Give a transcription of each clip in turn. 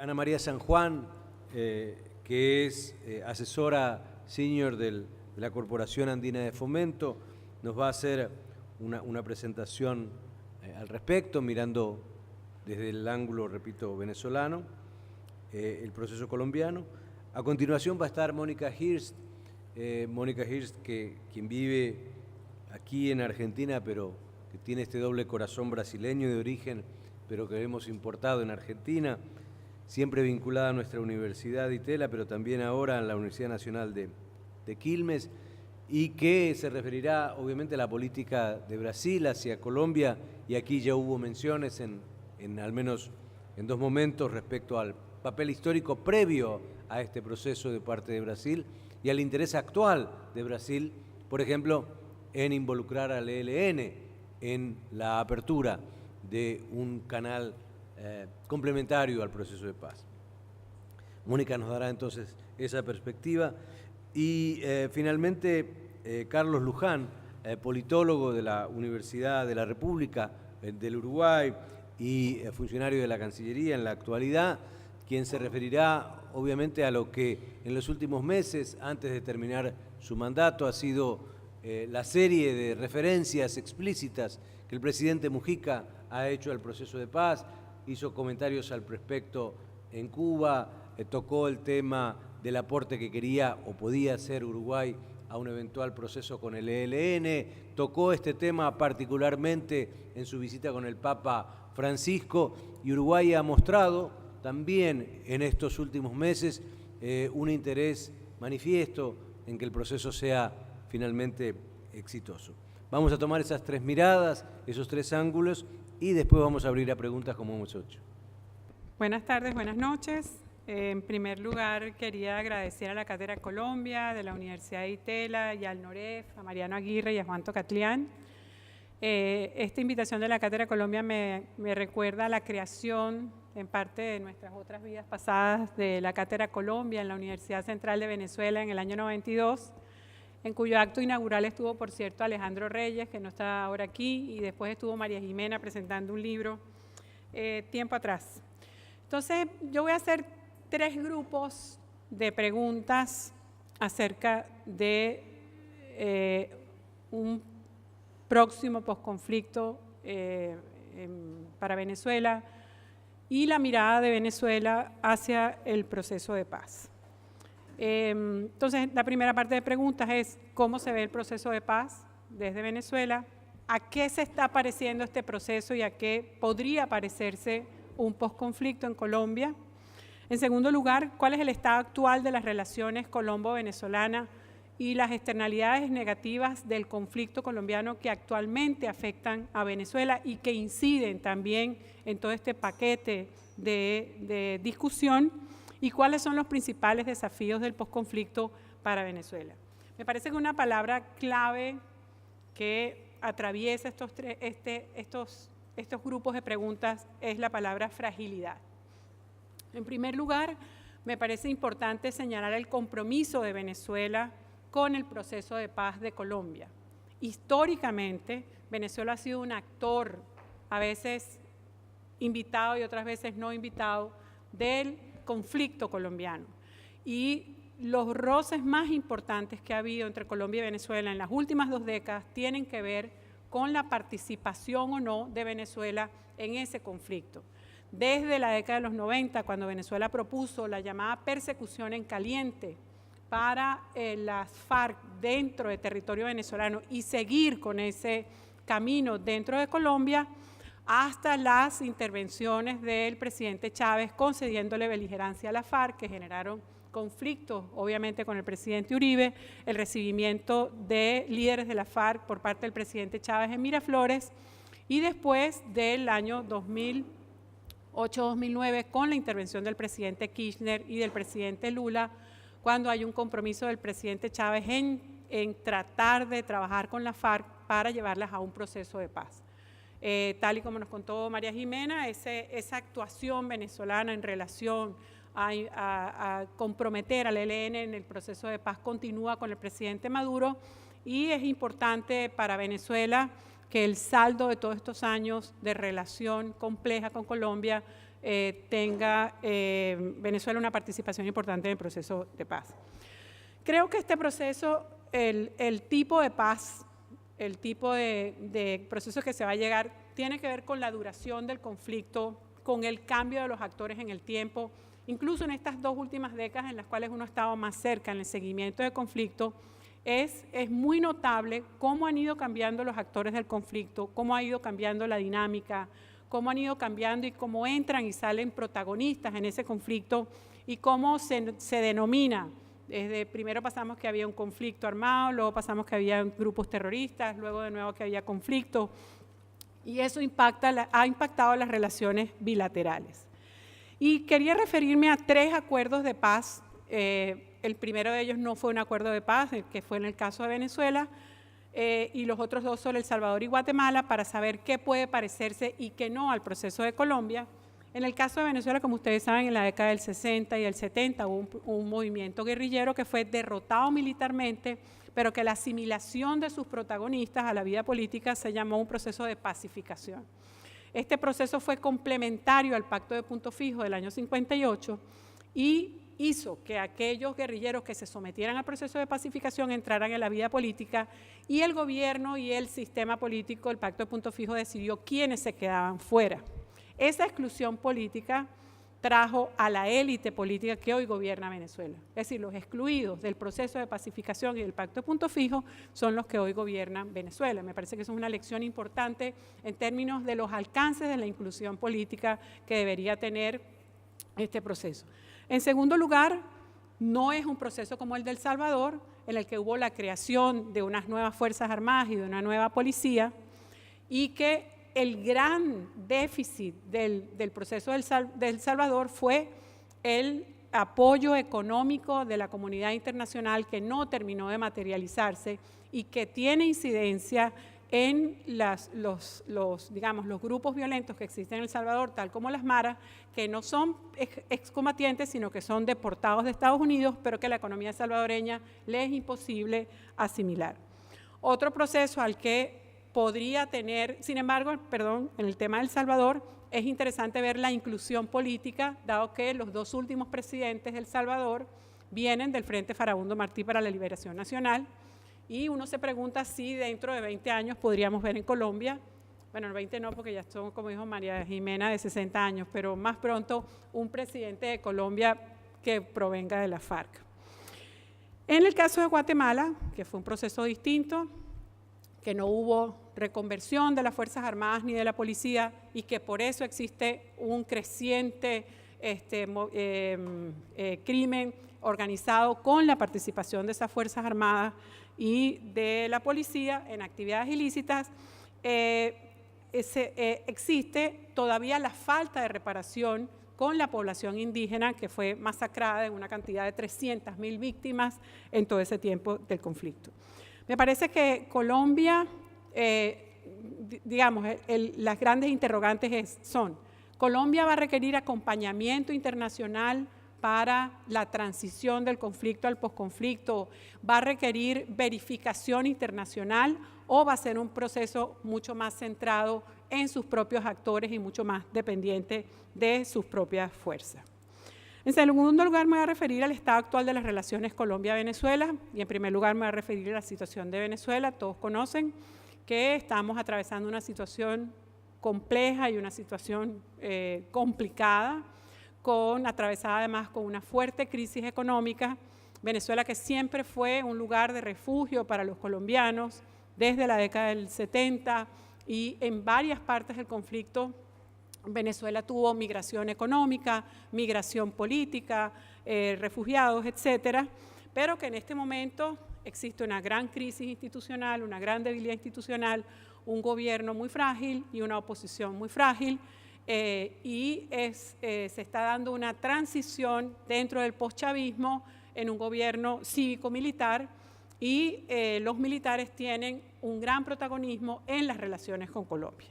Ana María San Juan, que es asesora senior de la Corporación Andina de Fomento, nos va a hacer una presentación al respecto, mirando desde el ángulo, repito, venezolano, el proceso colombiano. A continuación va a estar Mónica Hirst, quien vive aquí en Argentina, pero que tiene este doble corazón brasileño de origen, pero que hemos importado en Argentina, siempre vinculada a nuestra Universidad de Itela, pero también ahora en la Universidad Nacional de Quilmes, y que se referirá obviamente a la política de Brasil hacia Colombia, y aquí ya hubo menciones al menos en dos momentos respecto al papel histórico previo a este proceso de parte de Brasil y al interés actual de Brasil, por ejemplo, en involucrar al ELN en la apertura de un canal complementario al proceso de paz. Mónica nos dará entonces esa perspectiva y finalmente Carlos Luján, politólogo de la Universidad de la República del Uruguay y funcionario de la Cancillería en la actualidad, quien se referirá obviamente a lo que en los últimos meses, antes de terminar su mandato, ha sido la serie de referencias explícitas que el presidente Mujica ha hecho al proceso de paz, hizo comentarios al respecto en Cuba, tocó el tema del aporte que quería o podía hacer Uruguay a un eventual proceso con el ELN, tocó este tema particularmente en su visita con el Papa Francisco, y Uruguay ha mostrado también en estos últimos meses un interés manifiesto en que el proceso sea finalmente exitoso. Vamos a tomar esas tres miradas, esos tres ángulos, y después vamos a abrir a preguntas como hemos hecho. Buenas tardes, buenas noches. En primer lugar, quería agradecer a la Cátedra Colombia, de la Universidad de Itela y al NOREF, a Mariano Aguirre y a Juan Tocatlián. Esta invitación de la Cátedra Colombia me recuerda a la creación, en parte de nuestras otras vidas pasadas, de la Cátedra Colombia en la Universidad Central de Venezuela en el año 92, en cuyo acto inaugural estuvo, por cierto, Alejandro Reyes, que no está ahora aquí, y después estuvo María Jimena presentando un libro tiempo atrás. Entonces, yo voy a hacer tres grupos de preguntas acerca de un próximo posconflicto para Venezuela y la mirada de Venezuela hacia el proceso de paz. Entonces, la primera parte de preguntas es cómo se ve el proceso de paz desde Venezuela, a qué se está pareciendo este proceso y a qué podría parecerse un posconflicto en Colombia. En segundo lugar, cuál es el estado actual de las relaciones colombo-venezolanas y las externalidades negativas del conflicto colombiano que actualmente afectan a Venezuela y que inciden también en todo este paquete de discusión, y cuáles son los principales desafíos del posconflicto para Venezuela. Me parece que una palabra clave que atraviesa estos grupos de preguntas es la palabra fragilidad. En primer lugar, me parece importante señalar el compromiso de Venezuela con el proceso de paz de Colombia. Históricamente, Venezuela ha sido un actor, a veces invitado y otras veces no invitado, del conflicto colombiano. Y los roces más importantes que ha habido entre Colombia y Venezuela en las últimas 2 décadas tienen que ver con la participación o no de Venezuela en ese conflicto. Desde la década de los 90, cuando Venezuela propuso la llamada persecución en caliente para las FARC dentro del territorio venezolano y seguir con ese camino dentro de Colombia, hasta las intervenciones del presidente Chávez concediéndole beligerancia a la FARC, que generaron conflictos, obviamente, con el presidente Uribe, el recibimiento de líderes de la FARC por parte del presidente Chávez en Miraflores, y después del año 2008-2009, con la intervención del presidente Kirchner y del presidente Lula, cuando hay un compromiso del presidente Chávez en tratar de trabajar con la FARC para llevarlas a un proceso de paz. Tal y como nos contó María Jimena, esa actuación venezolana en relación a comprometer al ELN en el proceso de paz continúa con el presidente Maduro, y es importante para Venezuela que el saldo de todos estos años de relación compleja con Colombia tenga Venezuela una participación importante en el proceso de paz. Creo que este proceso, el tipo de paz, el tipo de proceso que se va a llegar, tiene que ver con la duración del conflicto, con el cambio de los actores en el tiempo, incluso en estas 2 últimas décadas en las cuales uno ha estado más cerca en el seguimiento del conflicto. Es muy notable cómo han ido cambiando los actores del conflicto, cómo ha ido cambiando la dinámica, cómo han ido cambiando y cómo entran y salen protagonistas en ese conflicto y cómo se denomina. Primero pasamos que había un conflicto armado, luego pasamos que había grupos terroristas, luego de nuevo que había conflicto, y eso ha impactado las relaciones bilaterales. Y quería referirme a 3 acuerdos de paz. El primero de ellos no fue un acuerdo de paz, que fue en el caso de Venezuela, y los otros 2 son El Salvador y Guatemala, para saber qué puede parecerse y qué no al proceso de Colombia. En el caso de Venezuela, como ustedes saben, en la década del 60 y del 70 hubo un movimiento guerrillero que fue derrotado militarmente, pero que la asimilación de sus protagonistas a la vida política se llamó un proceso de pacificación. Este proceso fue complementario al Pacto de Punto Fijo del año 58 y hizo que aquellos guerrilleros que se sometieran al proceso de pacificación entraran en la vida política, y el gobierno y el sistema político, el Pacto de Punto Fijo, decidió quiénes se quedaban fuera. Esa exclusión política trajo a la élite política que hoy gobierna Venezuela. Es decir, los excluidos del proceso de pacificación y del Pacto de Punto Fijo son los que hoy gobiernan Venezuela. Me parece que eso es una lección importante en términos de los alcances de la inclusión política que debería tener este proceso. En segundo lugar, no es un proceso como el de El Salvador, en el que hubo la creación de unas nuevas Fuerzas Armadas y de una nueva policía, y que el gran déficit del proceso de El Salvador fue el apoyo económico de la comunidad internacional, que no terminó de materializarse y que tiene incidencia en los grupos violentos que existen en El Salvador, tal como las maras, que no son excombatientes, sino que son deportados de Estados Unidos, pero que la economía salvadoreña les es imposible asimilar. Otro proceso al que podría tener, sin embargo, en el tema de El Salvador, es interesante ver la inclusión política, dado que los 2 últimos presidentes de El Salvador vienen del Frente Farabundo Martí para la Liberación Nacional, y uno se pregunta si dentro de 20 años podríamos ver en Colombia, bueno, el 20 no, porque ya son, como dijo María Jimena, de 60 años, pero más pronto un presidente de Colombia que provenga de la FARC. En el caso de Guatemala, que fue un proceso distinto, que no hubo reconversión de las Fuerzas Armadas ni de la policía, y que por eso existe un creciente crimen organizado con la participación de esas Fuerzas Armadas y de la policía en actividades ilícitas. Existe todavía la falta de reparación con la población indígena, que fue masacrada en una cantidad de 300.000 víctimas en todo ese tiempo del conflicto. Me parece que Colombia, las grandes interrogantes son: ¿Colombia va a requerir acompañamiento internacional para la transición del conflicto al posconflicto? ¿Va a requerir verificación internacional o va a ser un proceso mucho más centrado en sus propios actores y mucho más dependiente de sus propias fuerzas? En segundo lugar, me voy a referir al estado actual de las relaciones Colombia-Venezuela, y en primer lugar me voy a referir a la situación de Venezuela. Todos conocen que estamos atravesando una situación compleja y una situación complicada, atravesada además con una fuerte crisis económica. Venezuela, que siempre fue un lugar de refugio para los colombianos desde la década del 70, y en varias partes del conflicto Venezuela tuvo migración económica, migración política, refugiados, etcétera, pero que en este momento existe una gran crisis institucional, una gran debilidad institucional, un gobierno muy frágil y una oposición muy frágil, se está dando una transición dentro del postchavismo en un gobierno cívico-militar, y los militares tienen un gran protagonismo en las relaciones con Colombia.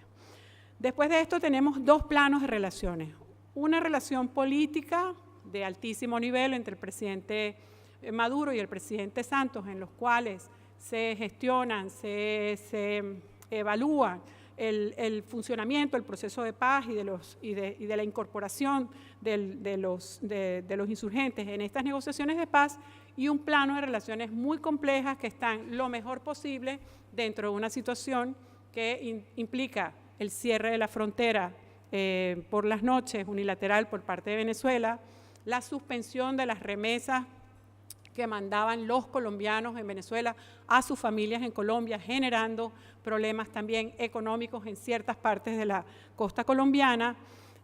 Después de esto tenemos 2 planos de relaciones: una relación política de altísimo nivel entre el presidente Maduro y el presidente Santos, en los cuales se gestionan, se evalúan el funcionamiento, el proceso de paz y de la incorporación de los insurgentes en estas negociaciones de paz, y un plano de relaciones muy complejas que están lo mejor posible dentro de una situación que implica el cierre de la frontera por las noches unilateral por parte de Venezuela, la suspensión de las remesas que mandaban los colombianos en Venezuela a sus familias en Colombia, generando problemas también económicos en ciertas partes de la costa colombiana,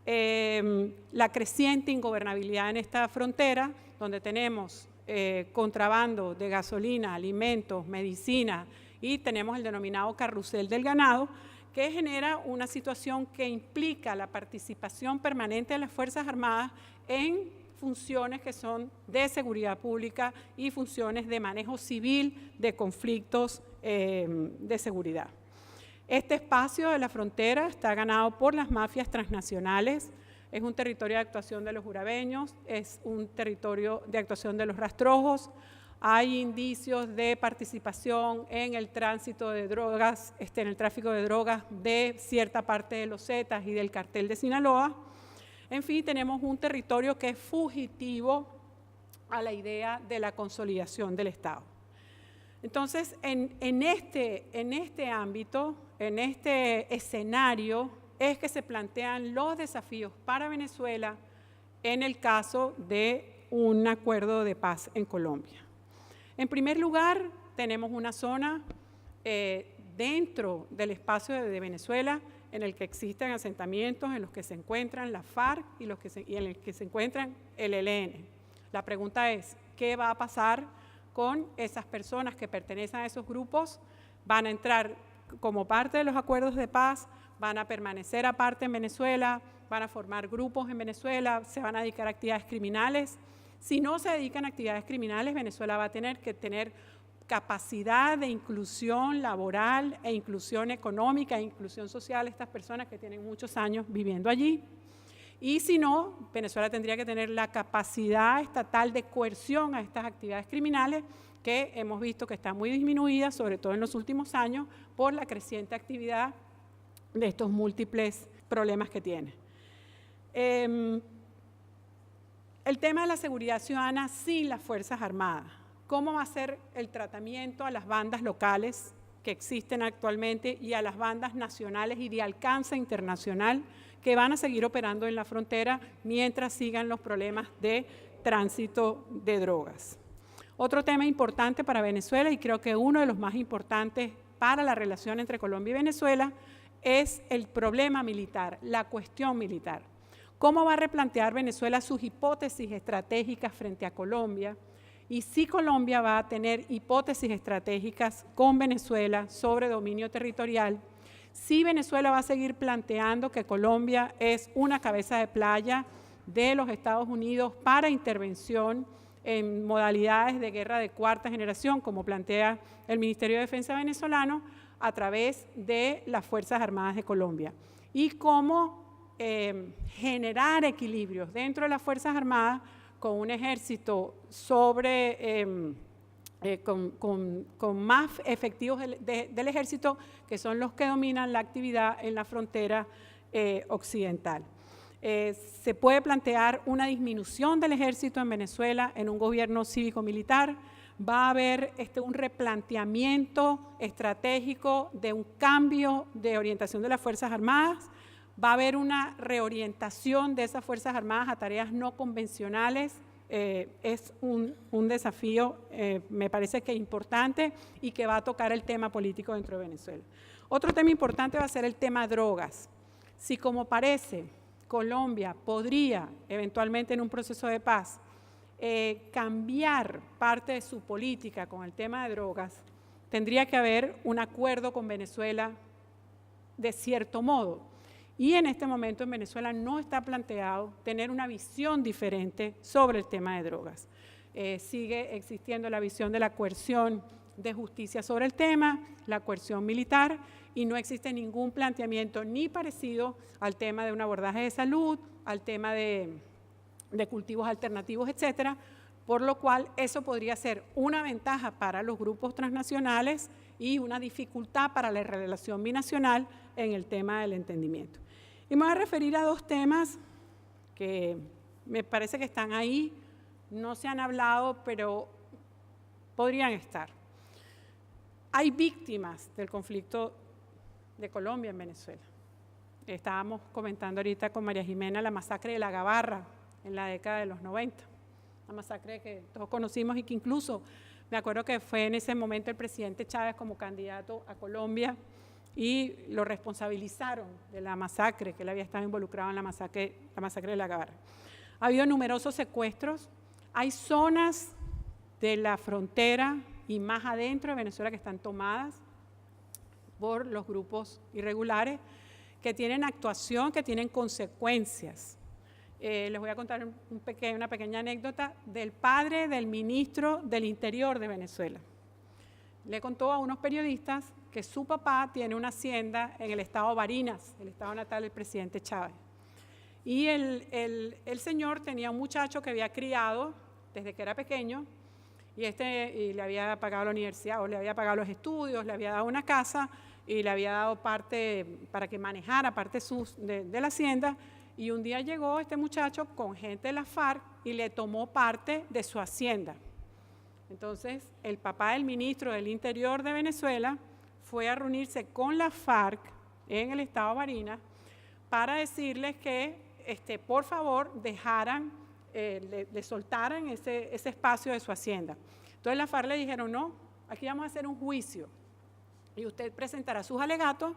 la creciente ingobernabilidad en esta frontera, donde tenemos contrabando de gasolina, alimentos, medicina, y tenemos el denominado carrusel del ganado, que genera una situación que implica la participación permanente de las Fuerzas Armadas en funciones que son de seguridad pública y funciones de manejo civil de conflictos de seguridad. Este espacio de la frontera está ganado por las mafias transnacionales, es un territorio de actuación de los jurabeños, es un territorio de actuación de los rastrojos. Hay indicios de participación en el tránsito de drogas, en el tráfico de drogas de cierta parte de los Zetas y del cartel de Sinaloa. En fin, tenemos un territorio que es fugitivo a la idea de la consolidación del Estado. Entonces, en este ámbito, en este escenario, es que se plantean los desafíos para Venezuela en el caso de un acuerdo de paz en Colombia. En primer lugar, tenemos una zona dentro del espacio de Venezuela en el que existen asentamientos en los que se encuentran la FARC y en el que se encuentran el ELN. La pregunta es, ¿qué va a pasar con esas personas que pertenecen a esos grupos? ¿Van a entrar como parte de los acuerdos de paz? ¿Van a permanecer aparte en Venezuela? ¿Van a formar grupos en Venezuela? ¿Se van a dedicar a actividades criminales? Si no se dedican a actividades criminales, Venezuela va a tener que tener capacidad de inclusión laboral e inclusión económica e inclusión social a estas personas que tienen muchos años viviendo allí. Y si no, Venezuela tendría que tener la capacidad estatal de coerción a estas actividades criminales que hemos visto que está muy disminuida, sobre todo en los últimos años, por la creciente actividad de estos múltiples problemas que tiene. El tema de la seguridad ciudadana sin las Fuerzas Armadas. ¿Cómo va a ser el tratamiento a las bandas locales que existen actualmente y a las bandas nacionales y de alcance internacional que van a seguir operando en la frontera mientras sigan los problemas de tránsito de drogas? Otro tema importante para Venezuela, y creo que uno de los más importantes para la relación entre Colombia y Venezuela, es el problema militar, la cuestión militar. ¿Cómo va a replantear Venezuela sus hipótesis estratégicas frente a Colombia? Y si Colombia va a tener hipótesis estratégicas con Venezuela sobre dominio territorial, si Venezuela va a seguir planteando que Colombia es una cabeza de playa de los Estados Unidos para intervención en modalidades de guerra de cuarta generación, como plantea el Ministerio de Defensa venezolano, a través de las Fuerzas Armadas de Colombia. Y cómo generar equilibrios dentro de las Fuerzas Armadas con un ejército con más efectivos del ejército, que son los que dominan la actividad en la frontera occidental. Se puede plantear una disminución del ejército en Venezuela en un gobierno cívico-militar. Va a haber un replanteamiento estratégico de un cambio de orientación de las Fuerzas Armadas. Va a haber una reorientación de esas Fuerzas Armadas a tareas no convencionales. Es un desafío, me parece que importante, y que va a tocar el tema político dentro de Venezuela. Otro tema importante va a ser el tema drogas. Si, como parece, Colombia podría, eventualmente en un proceso de paz, cambiar parte de su política con el tema de drogas, tendría que haber un acuerdo con Venezuela de cierto modo. Y en este momento en Venezuela no está planteado tener una visión diferente sobre el tema de drogas. Sigue existiendo la visión de la coerción de justicia sobre el tema, la coerción militar, y no existe ningún planteamiento ni parecido al tema de un abordaje de salud, al tema de cultivos alternativos, etcétera, por lo cual eso podría ser una ventaja para los grupos transnacionales y una dificultad para la relación binacional en el tema del entendimiento. Y me voy a referir a dos temas que me parece que están ahí, no se han hablado, pero podrían estar. Hay víctimas del conflicto de Colombia en Venezuela. Estábamos comentando ahorita con María Jimena la masacre de La Gabarra en la década de los 90, una masacre que todos conocimos y que incluso me acuerdo que fue en ese momento el presidente Chávez como candidato a Colombia y lo responsabilizaron de la masacre, que él había estado involucrado en la masacre de La Gabarra. Ha habido numerosos secuestros, hay zonas de la frontera y más adentro de Venezuela que están tomadas por los grupos irregulares, que tienen actuación, que tienen consecuencias. Les voy a contar una pequeña anécdota del padre del ministro del Interior de Venezuela. Le contó a unos periodistas que su papá tiene una hacienda en el estado Barinas, el estado natal del presidente Chávez. Y el señor tenía un muchacho que había criado desde que era pequeño y le había pagado la universidad, o le había pagado los estudios, le había dado una casa y le había dado parte para que manejara parte de la hacienda. Y un día llegó este muchacho con gente de la FARC y le tomó parte de su hacienda. Entonces, el papá del ministro del Interior de Venezuela fue a reunirse con la FARC en el estado Barinas para decirles que, por favor, dejaran, le soltaran ese espacio de su hacienda. Entonces, la FARC le dijeron, no, aquí vamos a hacer un juicio y usted presentará sus alegatos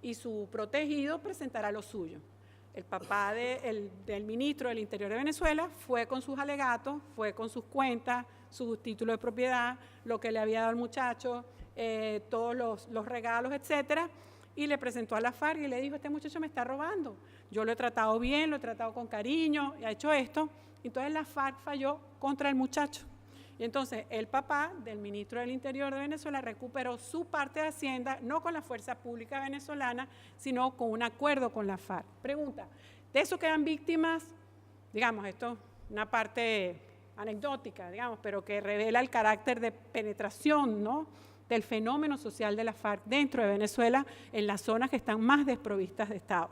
y su protegido presentará lo suyo. El papá del ministro del Interior de Venezuela fue con sus alegatos, fue con sus cuentas, su título de propiedad, lo que le había dado al muchacho, todos los regalos, etcétera, y le presentó a la FARC y le dijo, este muchacho me está robando, yo lo he tratado bien, lo he tratado con cariño, y ha hecho esto. Entonces la FARC falló contra el muchacho. Y entonces el papá del ministro del Interior de Venezuela recuperó su parte de hacienda, no con la fuerza pública venezolana, sino con un acuerdo con la FARC. Pregunta, ¿de eso quedan víctimas? Digamos, esto es una parte anecdótica, digamos, pero que revela el carácter de penetración, ¿no?, del fenómeno social de la FARC dentro de Venezuela, en las zonas que están más desprovistas de Estado.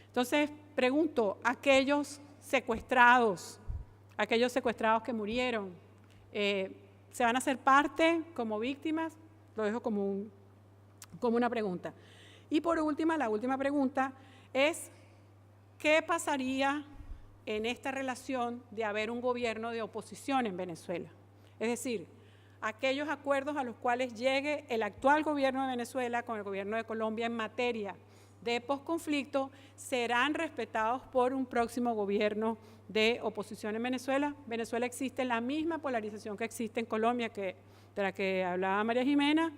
Entonces, pregunto, aquellos secuestrados que murieron, ¿se van a hacer parte como víctimas? Lo dejo como una pregunta. Y por último, la última pregunta es, ¿qué pasaría en esta relación de haber un gobierno de oposición en Venezuela? Es decir, aquellos acuerdos a los cuales llegue el actual gobierno de Venezuela con el gobierno de Colombia en materia de posconflicto, ¿serán respetados por un próximo gobierno de oposición en Venezuela? Venezuela existe la misma polarización que existe en Colombia, de la que hablaba María Jimena,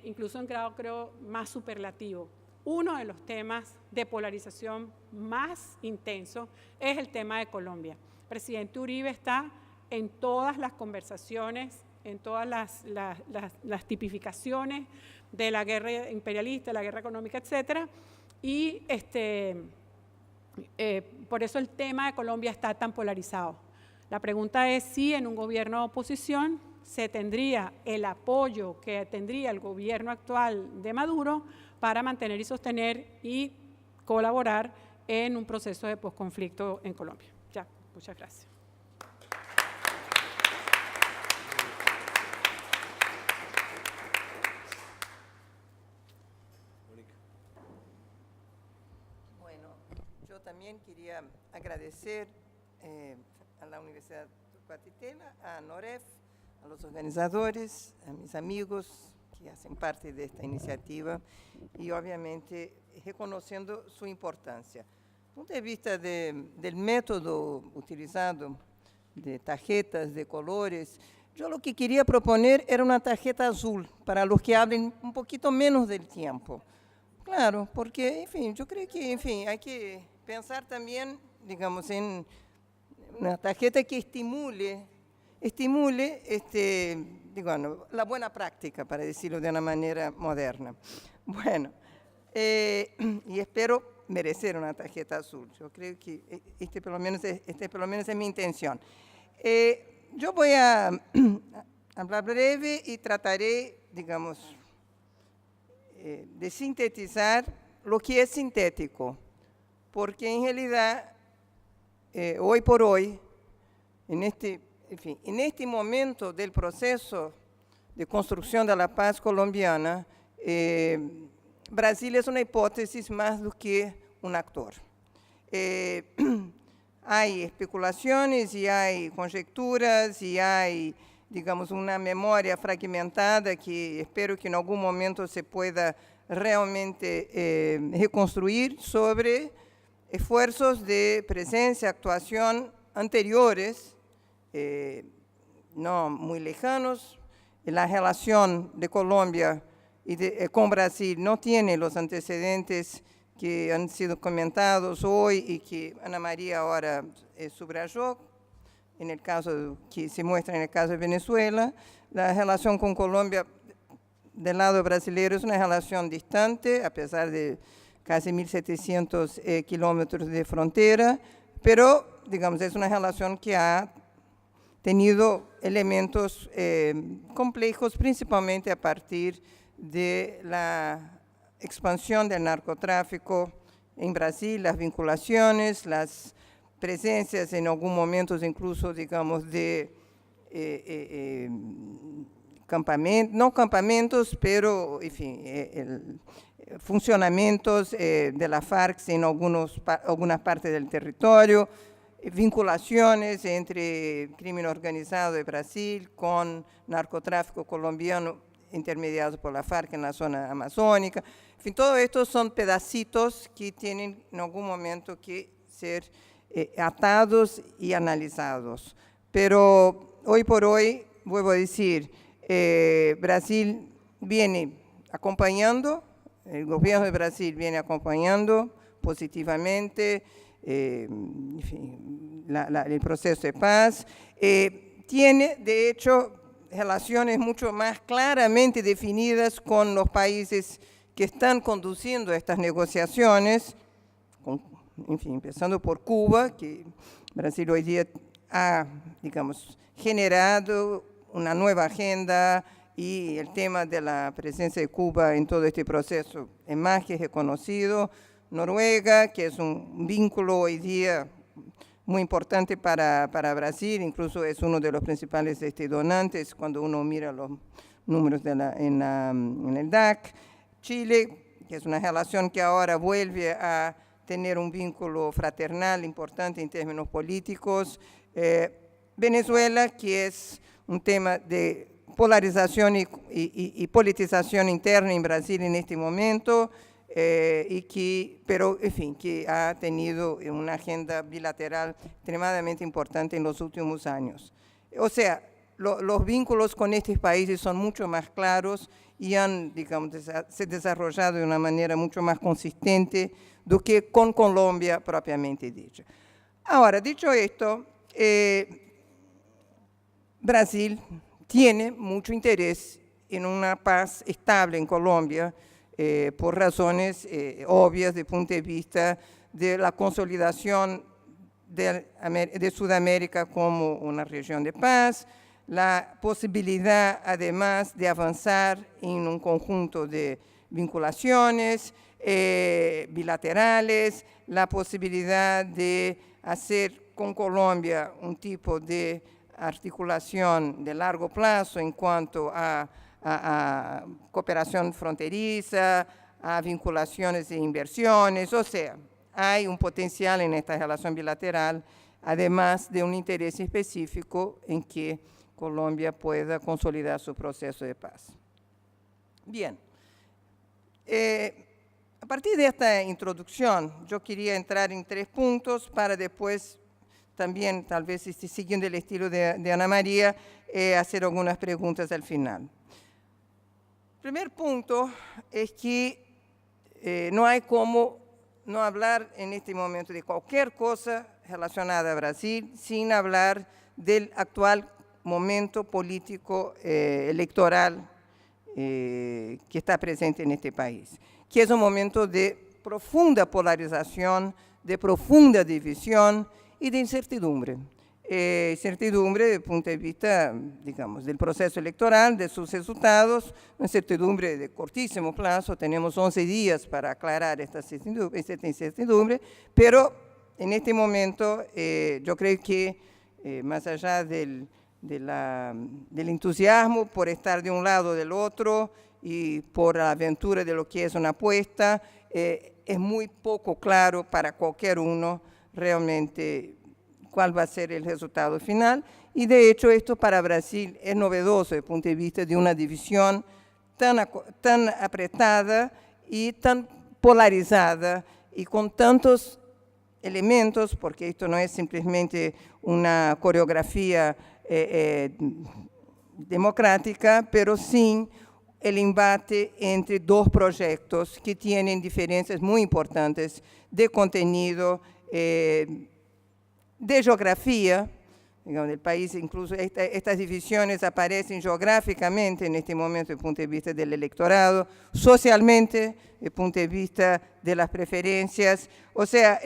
incluso en grado, creo, más superlativo. Uno de los temas de polarización más intenso es el tema de Colombia. El presidente Uribe está en todas las conversaciones, en todas las tipificaciones de la guerra imperialista, la guerra económica, etcétera, y por eso el tema de Colombia está tan polarizado. La pregunta es si en un gobierno de oposición se tendría el apoyo que tendría el gobierno actual de Maduro para mantener y sostener y colaborar en un proceso de posconflicto en Colombia. Ya, muchas gracias. Yo también quería agradecer a la Universidad Tucuatitela, a NOREF, a los organizadores, a mis amigos que hacen parte de esta iniciativa y obviamente reconociendo su importancia. Desde el punto de vista del método utilizado, de tarjetas, de colores, yo lo que quería proponer era una tarjeta azul para los que hablen un poquito menos del tiempo. Claro, porque, enfim, yo creo que, enfim, hay que pensar también, digamos, en una tarjeta que estimule digamos, la buena práctica, para decirlo de una manera moderna. Bueno, y espero merecer una tarjeta azul. Yo creo que este por lo menos es mi intención. Yo voy a hablar breve y trataré, digamos, de sintetizar lo que es sintético, porque en realidad, hoy por hoy, en este momento del proceso de construcción de la paz colombiana, Brasil es una hipótesis más do que un actor. Hay especulaciones y hay conjecturas y hay, digamos, una memoria fragmentada que espero que en algún momento se pueda realmente reconstruir sobre esfuerzos de presencia, actuación anteriores, no muy lejanos. La relación de Colombia con Brasil no tiene los antecedentes que han sido comentados hoy y que Ana María ahora subrayó, en el caso que se muestra en el caso de Venezuela. La relación con Colombia del lado brasileño es una relación distante, a pesar de casi 1.700 kilómetros de frontera, pero, digamos, es una relación que ha tenido elementos complejos, principalmente a partir de la expansión del narcotráfico en Brasil, las vinculaciones, las presencias en algún momento incluso, digamos, de campamentos, no campamentos, pero, en fin, funcionamientos de la FARC en algunas partes del territorio, vinculaciones entre crimen organizado de Brasil con narcotráfico colombiano intermediados por la FARC en la zona amazónica. En fin, todo esto son pedacitos que tienen en algún momento que ser atados y analizados. Pero hoy por hoy, vuelvo a decir, Brasil viene acompañando, el gobierno de Brasil viene acompañando positivamente en fin, el proceso de paz. Tiene, de hecho, relaciones mucho más claramente definidas con los países que están conduciendo estas negociaciones, en fin, empezando por Cuba, que Brasil hoy día ha, digamos, generado una nueva agenda y el tema de la presencia de Cuba en todo este proceso es más que reconocido. Noruega, que es un vínculo hoy día muy importante para Brasil, incluso es uno de los principales donantes cuando uno mira los números en el DAC. Chile, que es una relación que ahora vuelve a tener un vínculo fraternal importante en términos políticos. Venezuela, que es un tema de polarización y politización interna en Brasil en este momento, pero, en fin, que ha tenido una agenda bilateral extremadamente importante en los últimos años. O sea, los vínculos con estos países son mucho más claros y han, digamos, se desarrollado de una manera mucho más consistente do que con Colombia propiamente dicha. Ahora, dicho esto, Brasil tiene mucho interés en una paz estable en Colombia, por razones obvias desde el punto de vista de la consolidación de Sudamérica como una región de paz, la posibilidad además de avanzar en un conjunto de vinculaciones bilaterales, la posibilidad de hacer con Colombia un tipo de articulación de largo plazo en cuanto a cooperación fronteriza, a vinculaciones e inversiones. O sea, hay un potencial en esta relación bilateral, además de un interés específico en que Colombia pueda consolidar su proceso de paz. Bien, a partir de esta introducción, yo quería entrar en 3 puntos para después también, tal vez siguiendo el estilo de Ana María, hacer algunas preguntas al final. El primer punto es que no hay cómo no hablar en este momento de cualquier cosa relacionada a Brasil sin hablar del actual momento político electoral que está presente en este país, que es un momento de profunda polarización, de profunda división y de incertidumbre. incertidumbre desde el punto de vista, digamos, del proceso electoral, de sus resultados, una incertidumbre de cortísimo plazo, tenemos 11 días para aclarar esta incertidumbre, pero en este momento yo creo que más allá del entusiasmo por estar de un lado o del otro y por la aventura de lo que es una apuesta, es muy poco claro para cualquier uno realmente cuál va a ser el resultado final. Y de hecho esto para Brasil es novedoso desde el punto de vista de una división tan apretada y tan polarizada y con tantos elementos, porque esto no es simplemente una coreografía democrática, pero sin el embate entre dos proyectos que tienen diferencias muy importantes de contenido, de geografía, digamos, del país. Incluso estas divisiones aparecen geográficamente en este momento desde el punto de vista del electorado, socialmente desde el punto de vista de las preferencias. O sea,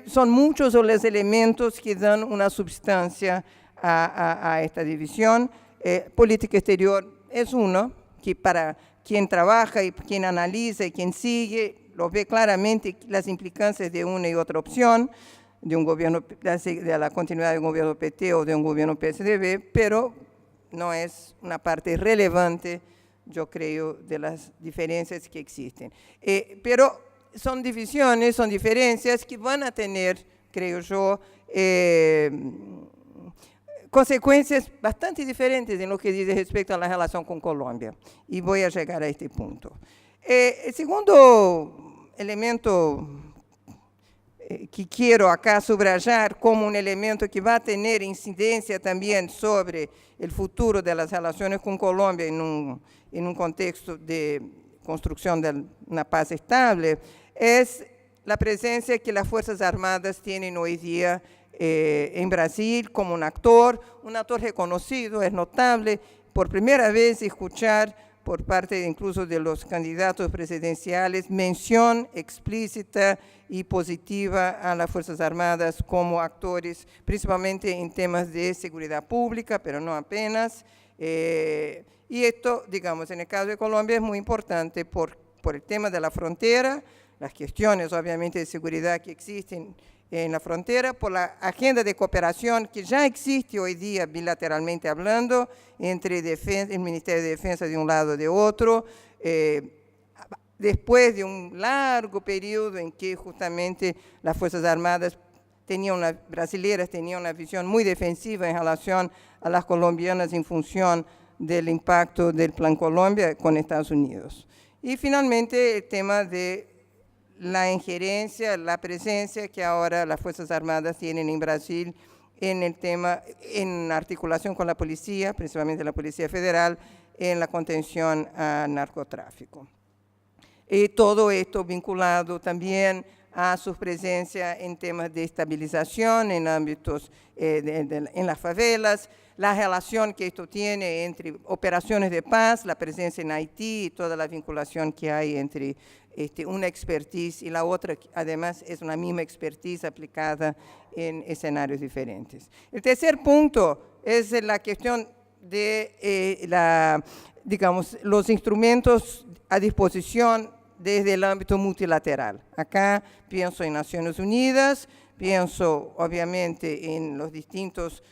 son muchos los elementos que dan una substancia a esta división. Política exterior es uno que para quien trabaja y quien analiza y quien sigue, lo ve claramente las implicancias de una y otra opción, de un gobierno, de la continuidad de un gobierno PT o de un gobierno PSDB, pero no es una parte relevante, yo creo, de las diferencias que existen. Pero son divisiones, son diferencias que van a tener, creo yo, consecuencias bastante diferentes en lo que dice respecto a la relación con Colombia. Y voy a llegar a este punto. El segundo elemento que quiero acá subrayar como un elemento que va a tener incidencia también sobre el futuro de las relaciones con Colombia en un contexto de construcción de una paz estable, es la presencia que las Fuerzas Armadas tienen hoy día en Brasil como un actor reconocido, es notable, por primera vez escuchar por parte incluso de los candidatos presidenciales, mención explícita y positiva a las Fuerzas Armadas como actores, principalmente en temas de seguridad pública, pero no apenas. Y esto, digamos, en el caso de Colombia es muy importante por el tema de la frontera, las cuestiones, obviamente, de seguridad que existen en la frontera, por la agenda de cooperación que ya existe hoy día bilateralmente hablando entre el Ministerio de Defensa de un lado y de otro, después de un largo periodo en que justamente las Fuerzas Armadas brasileñas tenían una visión muy defensiva en relación a las colombianas en función del impacto del Plan Colombia con Estados Unidos. Y finalmente el tema de la injerencia, la presencia que ahora las Fuerzas Armadas tienen en Brasil en el tema, en articulación con la policía, principalmente la Policía Federal, en la contención al narcotráfico. Y todo esto vinculado también a su presencia en temas de estabilización, en ámbitos, en las favelas, la relación que esto tiene entre operaciones de paz, la presencia en Haití y toda la vinculación que hay entre una expertise y la otra, además, es una misma expertise aplicada en escenarios diferentes. El tercer punto es la cuestión de digamos, los instrumentos a disposición desde el ámbito multilateral. Acá pienso en Naciones Unidas, pienso obviamente en los distintos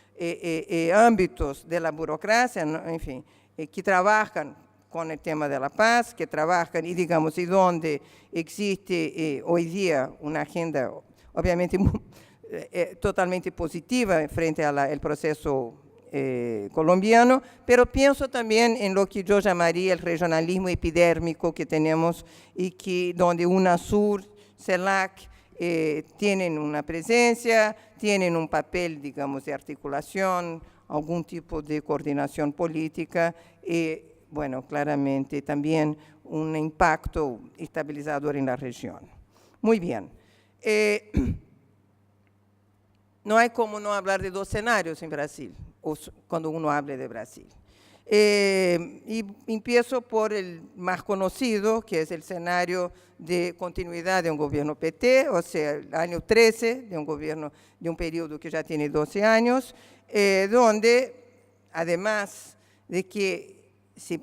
ámbitos de la burocracia, ¿no? En fin, que trabajan con el tema de la paz, que trabajan y digamos, y donde existe hoy día una agenda obviamente totalmente positiva frente al proceso colombiano, pero pienso también en lo que yo llamaría el regionalismo epidérmico que tenemos y que donde UNASUR, CELAC, tienen una presencia, tienen un papel, digamos, de articulación, algún tipo de coordinación política y, bueno, claramente también un impacto estabilizador en la región. Muy bien. No hay como no hablar de dos escenarios en Brasil, cuando uno habla de Brasil. Y empiezo por el más conocido, que es el escenario de continuidad de un gobierno PT, o sea, el año 13 de un gobierno, de un periodo que ya tiene 12 años, donde, además de que se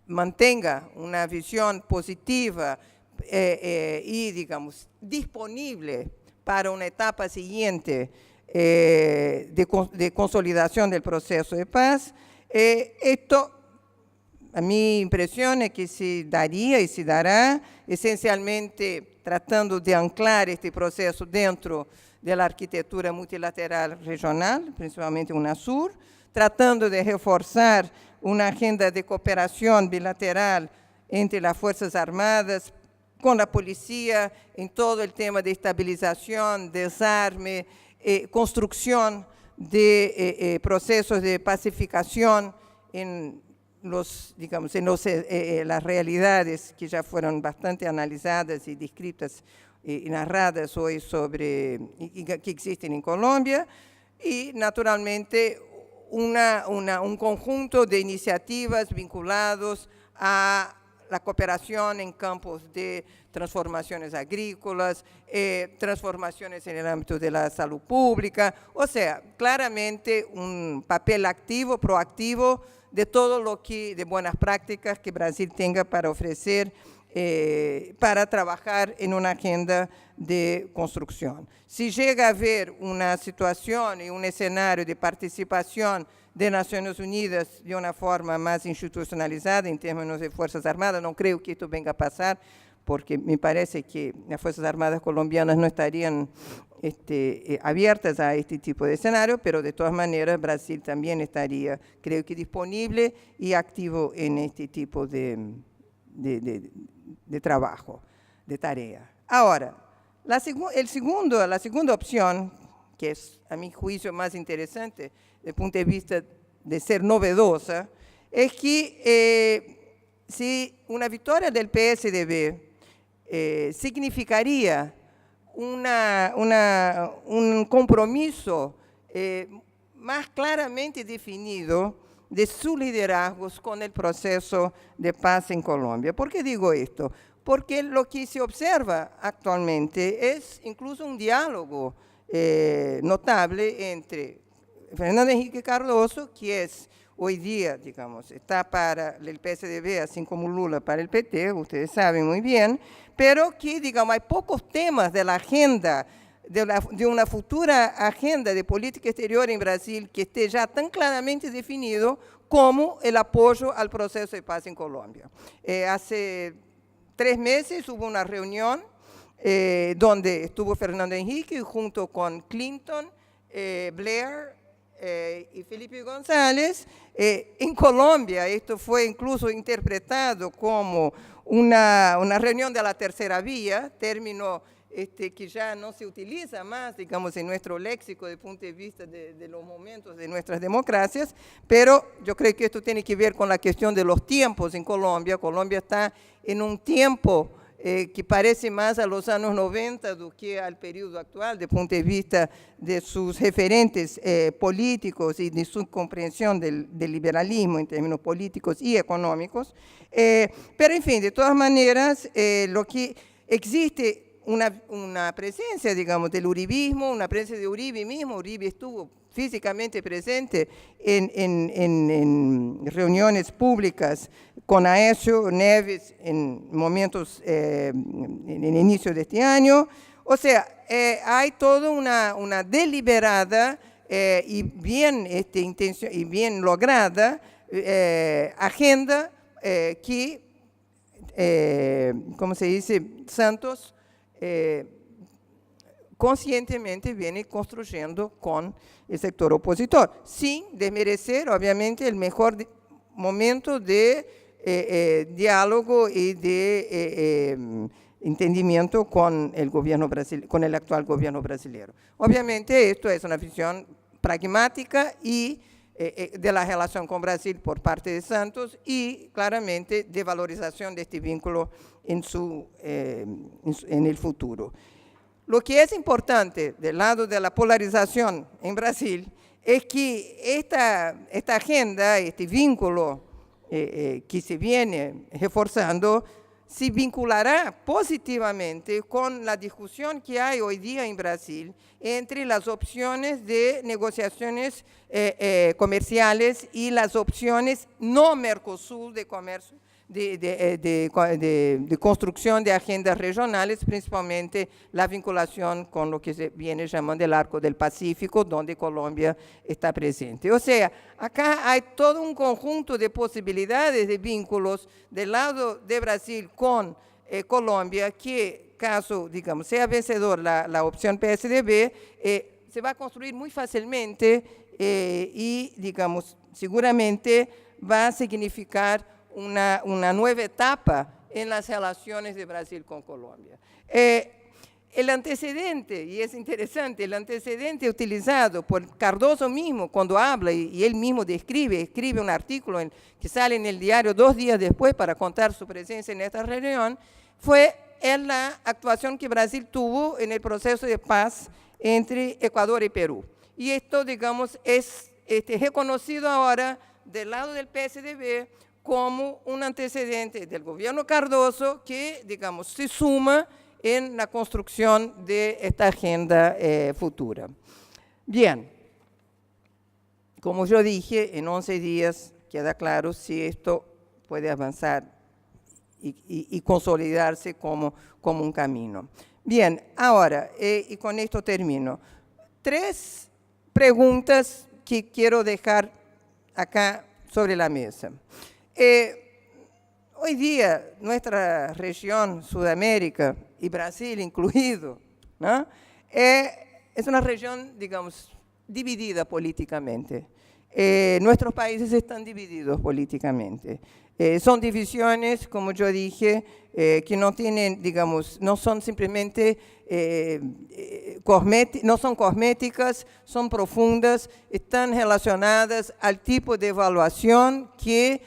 mantenga una visión positiva y, digamos, disponible para una etapa siguiente de consolidación del proceso de paz, esto, a mi impresión es que se daría y se dará esencialmente tratando de anclar este proceso dentro de la arquitectura multilateral regional, principalmente UNASUR, tratando de reforzar una agenda de cooperación bilateral entre las Fuerzas Armadas, con la policía, en todo el tema de estabilización, desarme, construcción de procesos de pacificación en las realidades que ya fueron bastante analizadas y descritas y narradas hoy que existen en Colombia, y naturalmente un conjunto de iniciativas vinculados a la cooperación en campos de transformaciones agrícolas, transformaciones en el ámbito de la salud pública, o sea, claramente un papel activo, proactivo de todo lo que, de buenas prácticas que Brasil tenga para ofrecer, para trabajar en una agenda de construcción. Si llega a haber una situación y un escenario de participación de Naciones Unidas de una forma más institucionalizada en términos de Fuerzas Armadas, no creo que esto venga a pasar, porque me parece que las Fuerzas Armadas colombianas no estarían abiertas a este tipo de escenario, pero de todas maneras Brasil también estaría, creo que, disponible y activo en este tipo de trabajo, de tarea. Ahora, la segunda opción, que es a mi juicio más interesante desde el punto de vista de ser novedosa, es que si una victoria del PSDB significaría un compromiso más claramente definido de sus liderazgos con el proceso de paz en Colombia. ¿Por qué digo esto? Porque lo que se observa actualmente es incluso un diálogo notable entre Fernando Henrique Cardoso, que es hoy día, digamos, está para el PSDB, así como Lula para el PT, ustedes saben muy bien, pero que, digamos, hay pocos temas de la agenda, de una futura agenda de política exterior en Brasil que esté ya tan claramente definido como el apoyo al proceso de paz en Colombia. Hace 3 meses hubo una reunión donde estuvo Fernando Henrique junto con Clinton, Blair y Felipe González. En Colombia esto fue incluso interpretado como una reunión de la tercera vía, término que ya no se utiliza más, digamos, en nuestro léxico desde el punto de vista de los momentos de nuestras democracias, pero yo creo que esto tiene que ver con la cuestión de los tiempos en Colombia. Colombia está en un tiempo que parece más a los años 90 do que al periodo actual, desde el punto de vista de sus referentes políticos y de su comprensión del liberalismo en términos políticos y económicos. Pero, en fin, de todas maneras, lo que existe una presencia, digamos, del uribismo, una presencia de Uribe mismo. Uribe estuvo físicamente presente en reuniones públicas con Aécio Neves en momentos, en el inicio de este año. O sea, hay toda una deliberada y bien lograda agenda que, como se dice, Santos conscientemente viene construyendo con el sector opositor, sin desmerecer, obviamente, el mejor momento de diálogo y de entendimiento con el actual gobierno brasileño. Obviamente, esto es una visión pragmática y de la relación con Brasil por parte de Santos y, claramente, de valorización de este vínculo en el futuro. Lo que es importante del lado de la polarización en Brasil es que esta agenda, este vínculo que se viene reforzando, se vinculará positivamente con la discusión que hay hoy día en Brasil entre las opciones de negociaciones comerciales y las opciones no Mercosur de comercio, de construcción de agendas regionales, principalmente la vinculación con lo que se viene llamando el Arco del Pacífico, donde Colombia está presente. O sea, acá hay todo un conjunto de posibilidades de vínculos del lado de Brasil con Colombia, que caso, digamos, sea vencedor la opción PSDB, se va a construir muy fácilmente y, digamos, seguramente va a significar una nueva etapa en las relaciones de Brasil con Colombia. El antecedente, y es interesante, el antecedente utilizado por Cardoso mismo cuando habla, y él mismo escribe un artículo que sale en el diario 2 días después para contar su presencia en esta reunión, fue en la actuación que Brasil tuvo en el proceso de paz entre Ecuador y Perú. Y esto, digamos, es reconocido ahora del lado del PSDB como un antecedente del gobierno Cardoso que, digamos, se suma en la construcción de esta agenda futura. Bien, como yo dije, en 11 días queda claro si esto puede avanzar y consolidarse como un camino. Bien, ahora, y con esto termino, 3 preguntas que quiero dejar acá sobre la mesa. Hoy día nuestra región, Sudamérica y Brasil incluido, ¿no? Es una región, digamos, dividida políticamente. Nuestros países están divididos políticamente. Son divisiones, como yo dije, que no tienen, digamos, no son simplemente no son cosméticas, son profundas, están relacionadas al tipo de evaluación que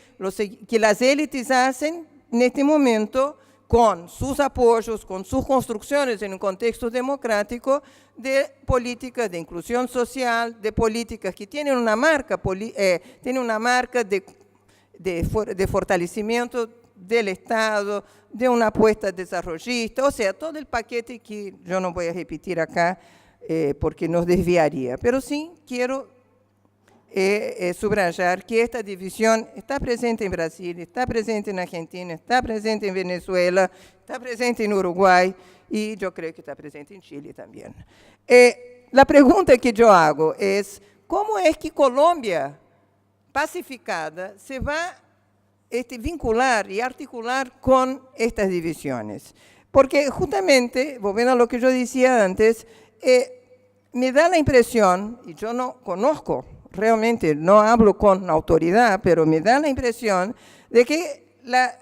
las élites hacen en este momento con sus apoyos, con sus construcciones en un contexto democrático de políticas de inclusión social, de políticas que tienen una marca, de fortalecimiento del Estado, de una apuesta desarrollista, o sea, todo el paquete que yo no voy a repetir acá porque nos desviaría, pero sí quiero subrayar que esta división está presente en Brasil, está presente en Argentina, está presente en Venezuela, está presente en Uruguay y yo creo que está presente en Chile también. La pregunta que yo hago es, ¿cómo es que Colombia, pacificada, se va a vincular y articular con estas divisiones? Porque justamente, volviendo a lo que yo decía antes, me da la impresión, y yo no conozco, realmente no hablo con autoridad, pero me da la impresión de que la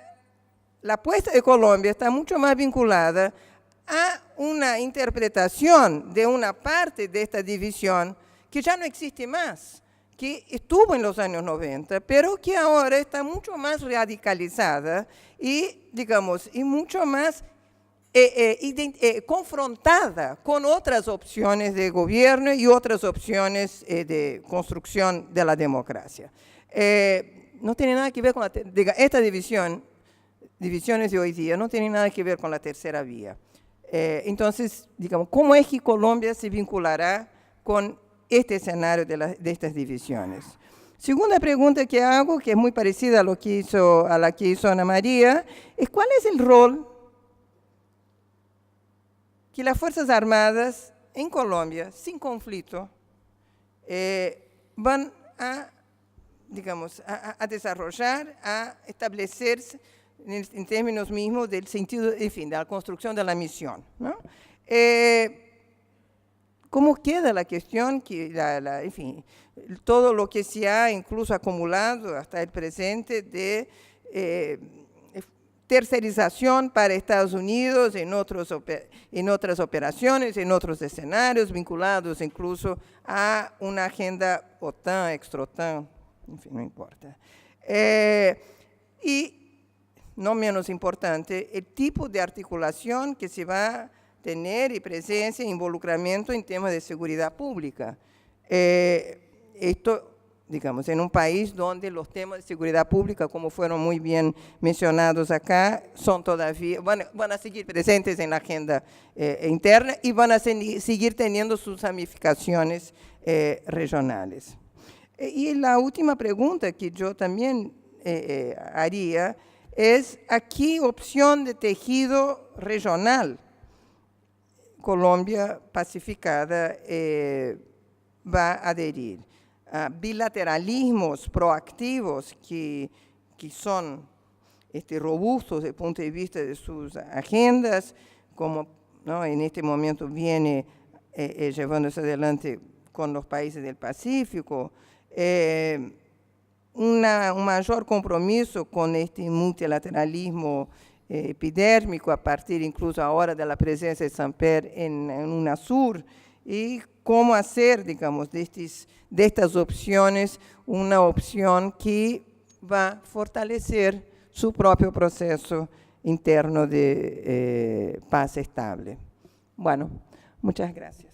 apuesta de Colombia está mucho más vinculada a una interpretación de una parte de esta división que ya no existe más, que estuvo en los años 90, pero que ahora está mucho más radicalizada y, digamos, y mucho más confrontada con otras opciones de gobierno y otras opciones de construcción de la democracia. No tiene nada que ver con esta divisiones de hoy día, no tienen nada que ver con la tercera vía. Entonces, digamos, ¿cómo es que Colombia se vinculará con este escenario de estas divisiones? Segunda pregunta que hago, que es muy parecida a la que hizo Ana María, es ¿cuál es el rol que las Fuerzas Armadas en Colombia, sin conflicto, van a, digamos, a desarrollar, a establecerse en términos mismos del sentido, en fin, de la construcción de la misión, ¿no? ¿Cómo queda la cuestión? En fin, todo lo que se ha incluso acumulado hasta el presente de tercerización para Estados Unidos en otras operaciones, en otros escenarios, vinculados incluso a una agenda OTAN, extra-OTAN, en fin, no importa. Y, no menos importante, el tipo de articulación que se va a tener y presencia e involucramiento en temas de seguridad pública. esto, digamos, en un país donde los temas de seguridad pública, como fueron muy bien mencionados acá, son todavía, van a seguir presentes en la agenda interna y van a seguir teniendo sus ramificaciones regionales. Y la última pregunta que yo también haría es, ¿a qué opción de tejido regional Colombia pacificada va a adherir? Bilateralismos proactivos que son robustos desde el punto de vista de sus agendas, como, ¿no?, en este momento viene llevándose adelante con los países del Pacífico, un mayor compromiso con este multilateralismo epidérmico, a partir incluso ahora de la presencia de Samper en UNASUR, y cómo hacer, digamos, de estas opciones una opción que va a fortalecer su propio proceso interno de paz estable. Bueno, muchas gracias.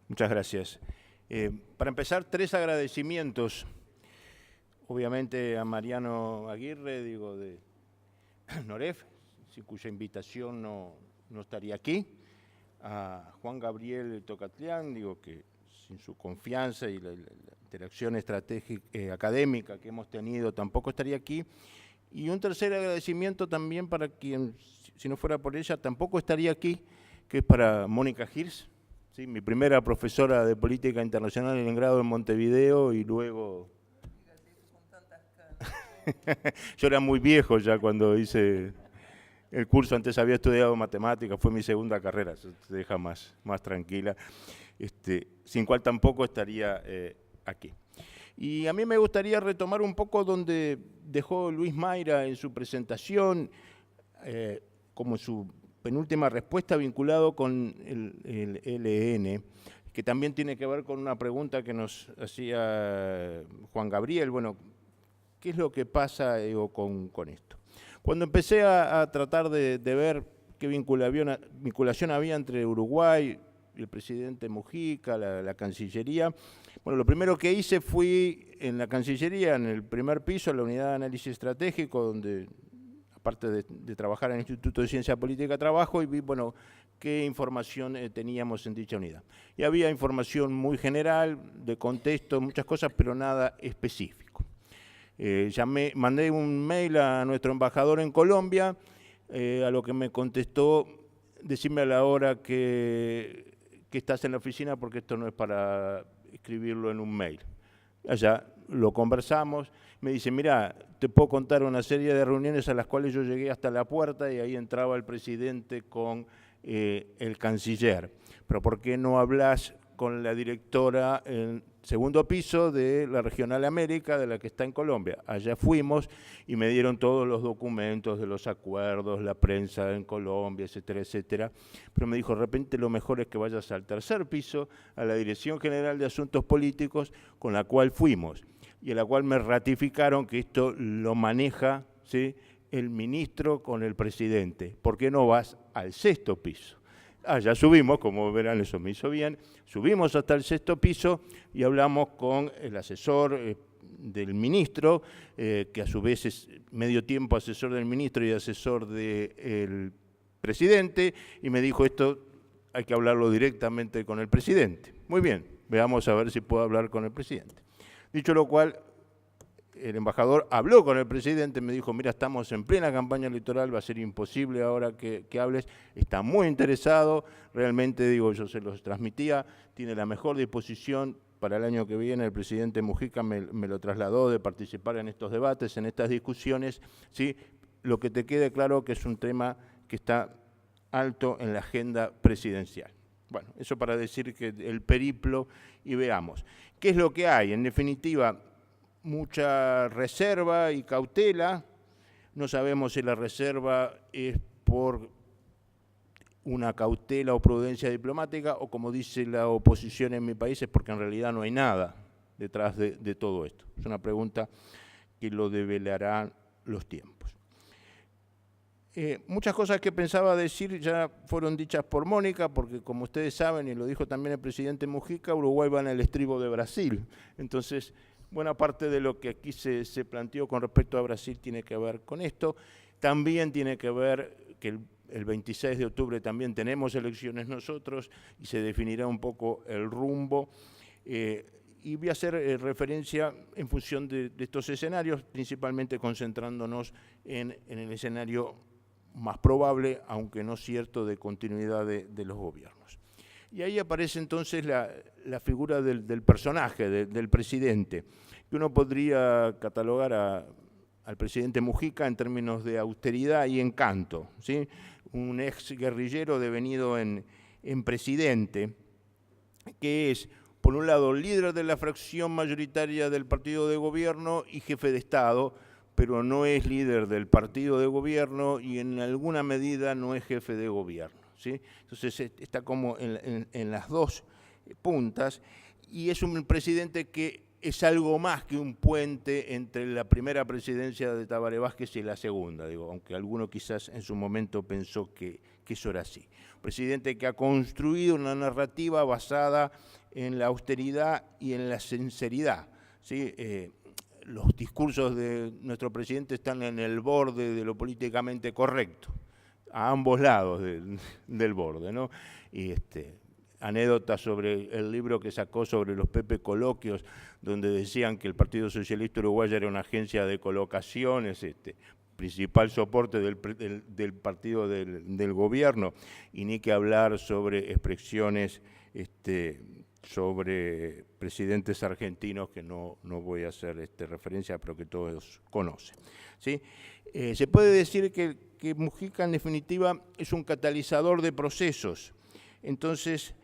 Muchas gracias. Para empezar, 3 agradecimientos. Obviamente a Mariano Aguirre, digo, de Noref, sin cuya invitación no estaría aquí. A Juan Gabriel Tocatlián, digo, que sin su confianza y la interacción estratégica, académica que hemos tenido, tampoco estaría aquí. Y un tercer agradecimiento también para quien, si no fuera por ella, tampoco estaría aquí, que es para Mónica Hirsch. Sí, mi primera profesora de política internacional en el grado en Montevideo y luego... Yo era muy viejo ya cuando hice el curso, antes había estudiado matemáticas, fue mi segunda carrera, eso te deja más tranquila, sin cual tampoco estaría aquí. Y a mí me gustaría retomar un poco donde dejó Luis Mayra en su presentación, como su penúltima respuesta vinculado con el ELN, que también tiene que ver con una pregunta que nos hacía Juan Gabriel. Bueno, ¿qué es lo que pasa con esto? Cuando empecé a tratar de ver qué vinculación había entre Uruguay, el presidente Mujica, la Cancillería, bueno, lo primero que hice fui en la Cancillería, en el primer piso, en la unidad de análisis estratégico, donde aparte de trabajar en el Instituto de Ciencia Política Trabajo, y vi, bueno, qué información teníamos en dicha unidad. Y había información muy general, de contexto, muchas cosas, pero nada específico. Mandé un mail a nuestro embajador en Colombia, a lo que me contestó, decime a la hora que estás en la oficina, porque esto no es para escribirlo en un mail. Allá lo conversamos, me dice, mira, te puedo contar una serie de reuniones a las cuales yo llegué hasta la puerta y ahí entraba el presidente con el canciller. Pero ¿por qué no hablas con la directora en segundo piso de la Regional América, de la que está en Colombia? Allá fuimos y me dieron todos los documentos de los acuerdos, la prensa en Colombia, etcétera, etcétera. Pero me dijo, de repente lo mejor es que vayas al tercer piso, a la Dirección General de Asuntos Políticos, con la cual fuimos, y en la cual me ratificaron que esto lo maneja, ¿sí?, el ministro con el presidente. ¿Por qué no vas al sexto piso? Ya subimos, como verán, eso me hizo bien, subimos hasta el sexto piso y hablamos con el asesor del ministro, que a su vez es medio tiempo asesor del ministro y asesor del presidente, y me dijo, esto hay que hablarlo directamente con el presidente. Muy bien, veamos a ver si puedo hablar con el presidente. Dicho lo cual, el embajador habló con el presidente, me dijo, mira, estamos en plena campaña electoral, va a ser imposible ahora que hables, está muy interesado, realmente, digo, yo se los transmitía, tiene la mejor disposición para el año que viene, el presidente Mujica me lo trasladó de participar en estos debates, en estas discusiones, ¿sí? Lo que te quede claro que es un tema que está alto en la agenda presidencial. Bueno, eso para decir que el periplo, y veamos. ¿Qué es lo que hay? En definitiva, mucha reserva y cautela. No sabemos si la reserva es por una cautela o prudencia diplomática, o como dice la oposición en mi país, es porque en realidad no hay nada. detrás de todo esto? Es una pregunta que lo develarán los tiempos. Muchas cosas que pensaba decir ya fueron dichas por Mónica, porque como ustedes saben, y lo dijo también el presidente Mujica, Uruguay va en el estribo de Brasil. Entonces, buena parte de lo que aquí se planteó con respecto a Brasil tiene que ver con esto. También tiene que ver que el 26 de octubre también tenemos elecciones nosotros y se definirá un poco el rumbo. Y voy a hacer referencia en función de estos escenarios, principalmente concentrándonos en el escenario más probable, aunque no cierto, de continuidad de los gobiernos. Y ahí aparece entonces la figura del personaje, del presidente, que uno podría catalogar al presidente Mujica en términos de austeridad y encanto, ¿sí? Un ex guerrillero devenido en presidente, que es, por un lado, líder de la fracción mayoritaria del partido de gobierno y jefe de Estado, pero no es líder del partido de gobierno y en alguna medida no es jefe de gobierno, ¿sí? Entonces está como en las dos puntas y es un presidente que es algo más que un puente entre la primera presidencia de Tabaré Vázquez y la segunda, aunque alguno quizás en su momento pensó que eso era así. Un presidente que ha construido una narrativa basada en la austeridad y en la sinceridad, ¿sí? Los discursos de nuestro presidente están en el borde de lo políticamente correcto, a ambos lados del borde, ¿no? Y anécdota sobre el libro que sacó sobre los Pepe Coloquios, donde decían que el Partido Socialista Uruguayo era una agencia de colocaciones, principal soporte del partido del gobierno, y ni que hablar sobre expresiones sobre presidentes argentinos que no voy a hacer referencia, pero que todos conocen, ¿sí? Se puede decir que Mujica, en definitiva, es un catalizador de procesos. Entonces,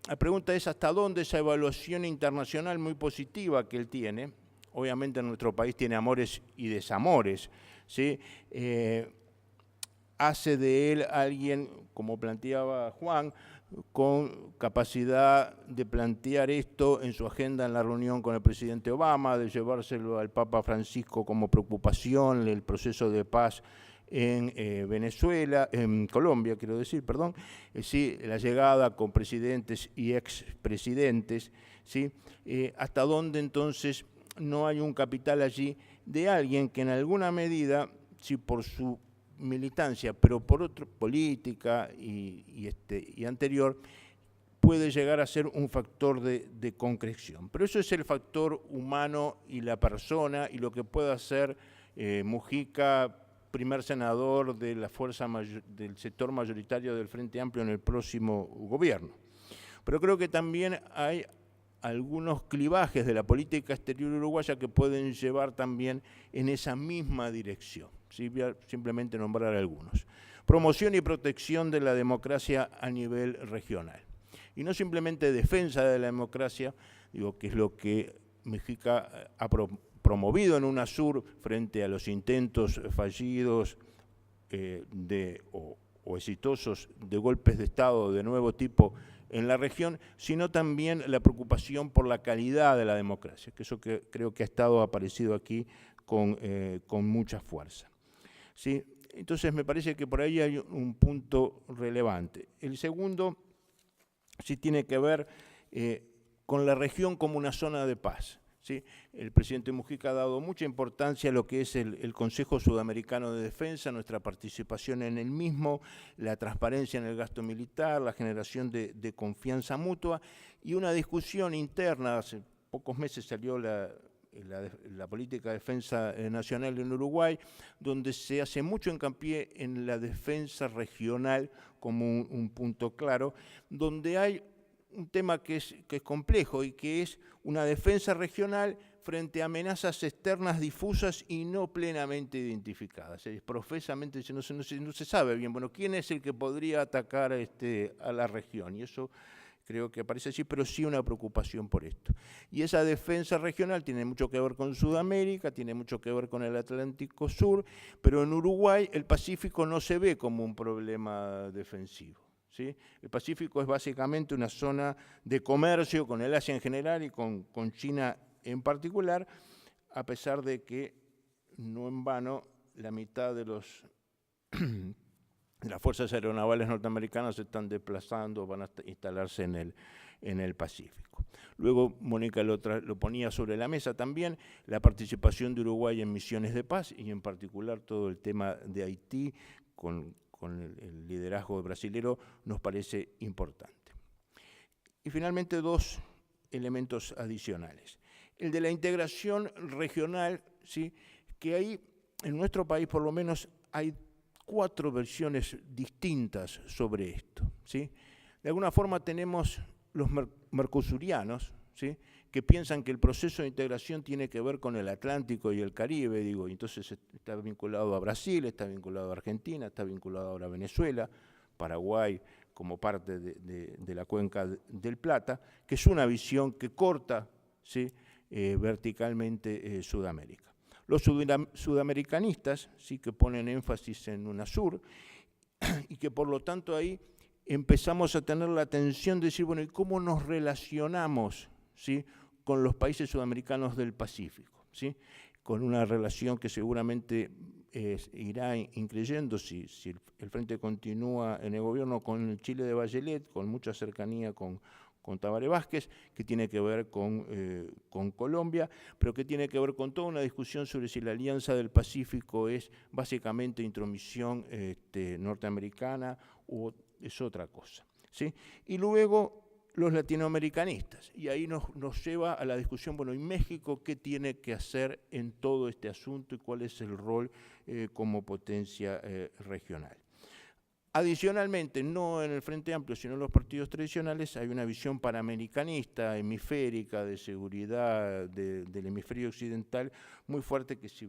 la pregunta es hasta dónde esa evaluación internacional muy positiva que él tiene, obviamente en nuestro país tiene amores y desamores, ¿sí? Hace de él alguien, como planteaba Juan, con capacidad de plantear esto en su agenda en la reunión con el presidente Obama, de llevárselo al Papa Francisco como preocupación, el proceso de paz en Venezuela, en Colombia, quiero decir, perdón, sí, la llegada con presidentes y expresidentes, ¿sí? Hasta dónde entonces no hay un capital allí de alguien que en alguna medida, sí, por su militancia, pero por otra política y anterior, puede llegar a ser un factor de concreción. Pero eso es el factor humano y la persona y lo que puede hacer Mujica, primer senador de la fuerza del sector mayoritario del Frente Amplio en el próximo gobierno. Pero creo que también hay algunos clivajes de la política exterior uruguaya que pueden llevar también en esa misma dirección. ¿Sí? Voy a simplemente nombrar algunos. Promoción y protección de la democracia a nivel regional. Y no simplemente defensa de la democracia, que es lo que Mujica ha promovido en UNASUR frente a los intentos fallidos o exitosos de golpes de Estado de nuevo tipo en la región, sino también la preocupación por la calidad de la democracia, que eso que creo que ha estado aparecido aquí con mucha fuerza. ¿Sí? Entonces me parece que por ahí hay un punto relevante. El segundo sí tiene que ver con la región como una zona de paz. ¿Sí? El presidente Mujica ha dado mucha importancia a lo que es el Consejo Sudamericano de Defensa, nuestra participación en el mismo, la transparencia en el gasto militar, la generación de confianza mutua y una discusión interna. Hace pocos meses salió la política de defensa nacional en Uruguay, donde se hace mucho hincapié en la defensa regional como un punto claro, donde hay un tema que es complejo y que es una defensa regional frente a amenazas externas difusas y no plenamente identificadas. Profesamente no se sabe bien, bueno, quién es el que podría atacar a la región, y eso creo que aparece así, pero sí una preocupación por esto. Y esa defensa regional tiene mucho que ver con Sudamérica, tiene mucho que ver con el Atlántico Sur, pero en Uruguay el Pacífico no se ve como un problema defensivo. ¿sí? El Pacífico es básicamente una zona de comercio con el Asia en general y con China en particular, a pesar de que, no en vano, la mitad de las fuerzas aeronavales norteamericanas se están desplazando, van a instalarse en el Pacífico. Luego Mónica lo ponía sobre la mesa también, la participación de Uruguay en misiones de paz y en particular todo el tema de Haití con el liderazgo brasilero nos parece importante. Y finalmente 2 elementos adicionales. El de la integración regional, ¿sí? Que ahí en nuestro país por lo menos hay 4 versiones distintas sobre esto, ¿sí? De alguna forma tenemos los mercosurianos, ¿sí? Que piensan que el proceso de integración tiene que ver con el Atlántico y el Caribe, digo, entonces está vinculado a Brasil, está vinculado a Argentina, está vinculado ahora a Venezuela, Paraguay como parte de la cuenca del Plata, que es una visión que corta, ¿sí? Verticalmente Sudamérica. Los sudamericanistas sí que ponen énfasis en UNASUR y que por lo tanto ahí empezamos a tener la tensión de decir, bueno, ¿y cómo nos relacionamos, ¿sí? Con los países sudamericanos del Pacífico, ¿sí? Con una relación que seguramente irá increyendo si el Frente continúa en el gobierno con el Chile de Bachelet, con mucha cercanía con Tabaré Vázquez, que tiene que ver con Colombia, pero que tiene que ver con toda una discusión sobre si la Alianza del Pacífico es básicamente intromisión norteamericana o es otra cosa, ¿sí? Y luego los latinoamericanistas, y ahí nos lleva a la discusión, bueno, ¿y México qué tiene que hacer en todo este asunto y cuál es el rol como potencia regional? Adicionalmente, no en el Frente Amplio, sino en los partidos tradicionales, hay una visión panamericanista, hemisférica, de seguridad del hemisferio occidental, muy fuerte que si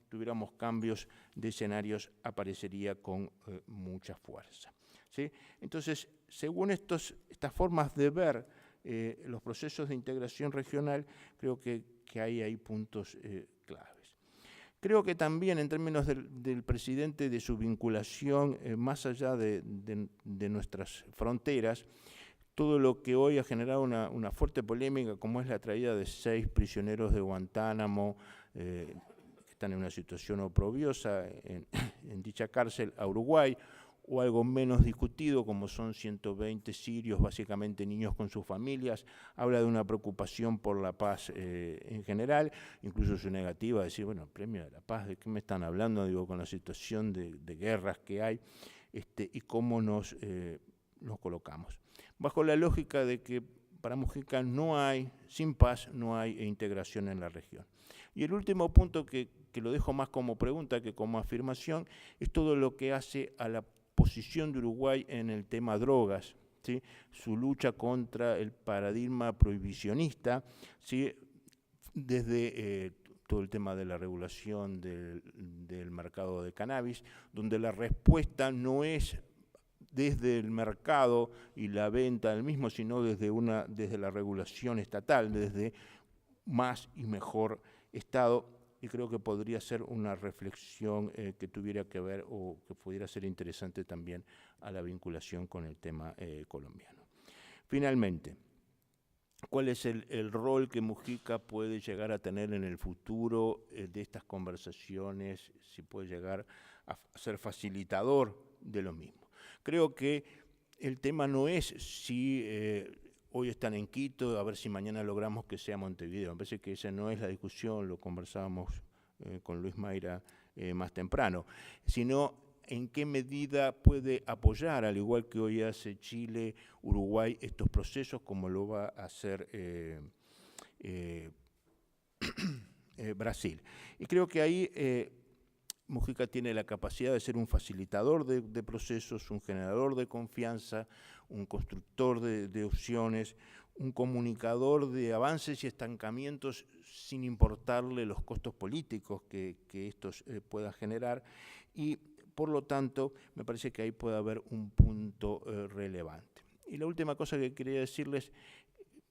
tuviéramos cambios de escenarios aparecería con mucha fuerza, ¿sí? Entonces, según estas formas de ver los procesos de integración regional, creo que hay ahí puntos claves. Creo que también en términos del presidente, de su vinculación más allá de nuestras fronteras, todo lo que hoy ha generado una fuerte polémica, como es la traída de 6 prisioneros de Guantánamo, que están en una situación oprobiosa en dicha cárcel, a Uruguay, o algo menos discutido, como son 120 sirios, básicamente niños con sus familias, habla de una preocupación por la paz en general, incluso su negativa, decir, bueno, premio de la paz, ¿de qué me están hablando? Digo, con la situación de guerras que hay, y cómo nos colocamos. Bajo la lógica de que para Mujica sin paz no hay integración en la región. Y el último punto que lo dejo más como pregunta que como afirmación, es todo lo que hace a la posición de Uruguay en el tema drogas, ¿sí? Su lucha contra el paradigma prohibicionista, ¿sí? Desde todo el tema de la regulación del mercado de cannabis, donde la respuesta no es desde el mercado y la venta del mismo, sino desde la regulación estatal, desde más y mejor Estado. Y creo que podría ser una reflexión que tuviera que ver o que pudiera ser interesante también a la vinculación con el tema colombiano. Finalmente, ¿cuál es el rol que Mujica puede llegar a tener en el futuro de estas conversaciones? Si puede llegar a ser facilitador de lo mismo. Creo que el tema no es si hoy están en Quito, a ver si mañana logramos que sea Montevideo. Me parece que esa no es la discusión, lo conversábamos con Luis Mayra más temprano, sino en qué medida puede apoyar, al igual que hoy hace Chile, Uruguay, estos procesos, como lo va a hacer Brasil. Y creo que ahí Mujica tiene la capacidad de ser un facilitador de procesos, un generador de confianza, un constructor de opciones, un comunicador de avances y estancamientos sin importarle los costos políticos que estos puedan generar, y por lo tanto me parece que ahí puede haber un punto relevante. Y la última cosa que quería decirles,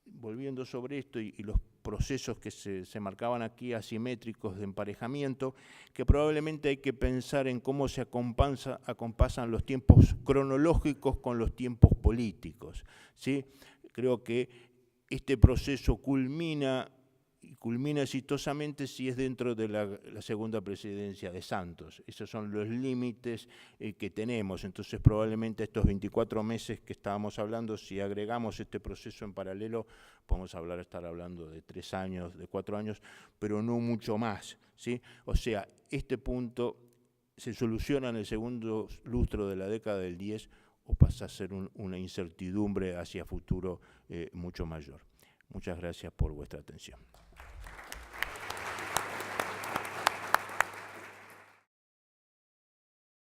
volviendo sobre esto y los procesos que se marcaban aquí asimétricos de emparejamiento, que probablemente hay que pensar en cómo se acompasan los tiempos cronológicos con los tiempos políticos, ¿sí? Creo que este proceso culmina exitosamente si es dentro de la segunda presidencia de Santos. Esos son los límites que tenemos. Entonces, probablemente estos 24 meses que estábamos hablando, si agregamos este proceso en paralelo, podemos estar hablando de 3 años, de 4 años, pero no mucho más, ¿sí? O sea, este punto se soluciona en el segundo lustro de la década del 10 o pasa a ser una incertidumbre hacia futuro mucho mayor. Muchas gracias por vuestra atención.